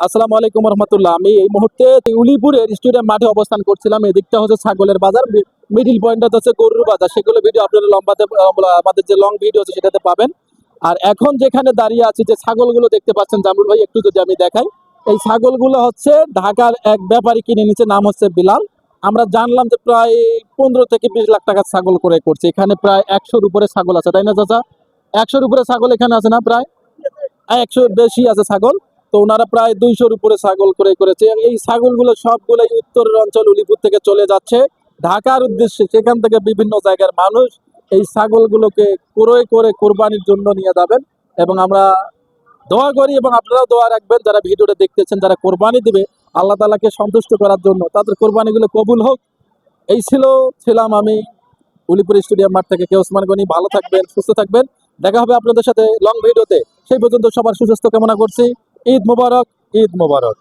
আসসালামু আলাইকুম রহমতুল্লাহ। আমি এই মুহূর্তে উলিপুরের স্টেডিয়াম মাঠে অবস্থান করছিলাম। এদিকটা হচ্ছে ছাগলের বাজার, মিডিল পয়েন্টটা হচ্ছে গরুর বাজার। সেগুলো ভিডিও আপনারা লম্বাতে আমাদের যে লং ভিডিও আছে সেটাতে পাবেন। আর এখন যেখানে দাঁড়িয়ে আছি, যে ছাগলগুলো দেখতে পাচ্ছেন জামরুল ভাই, একটু যদি আমি দেখাই, এই ছাগলগুলো হচ্ছে ঢাকার এক ব্যাপারী কিনে নিচ্ছে, নাম হচ্ছে বিলাল। আমরা জানলাম যে প্রায় 15 থেকে 20 লাখ টাকার ছাগল ক্রয় করছে। এখানে প্রায় 100-র উপরে ছাগল আছে, তাই না চাচা? 100-র উপরে ছাগল এখানে আছে না? প্রায় 100 বেশি আছে ছাগল। তো ওনারা প্রায় 200-র উপরে ছাগল ক্রয় করেছে। এই ছাগলগুলো সবগুলোই উত্তরের অঞ্চল উলিপুর থেকে চলে যাচ্ছে ঢাকার উদ্দেশ্যে। সেখান থেকে বিভিন্ন জায়গার মানুষ এই ছাগলগুলোকে ক্রয় করে কোরবানির জন্য নিয়ে যাবেন। এবং আমরা দোয়া করি এবং আপনারাও দোয়া রাখবেন, যারা ভিডিওটা দেখতেছেন, যারা কোরবানি দিবে আল্লাহ তাআলাকে সন্তুষ্ট করার জন্য, তাদের কোরবানিগুলো কবুল হোক। ছিলাম আমি উলিপুর স্টেডিয়াম মাঠ থেকে। ওসমান গনি, ভালো থাকবেন, সুস্থ থাকবেন। দেখা হবে আপনাদের সাথে লং ভিডিওতে। সেই পর্যন্ত সবার সুস্বাস্থ্য কামনা করছি। ঈদ মোবারক, ঈদ মোবারক।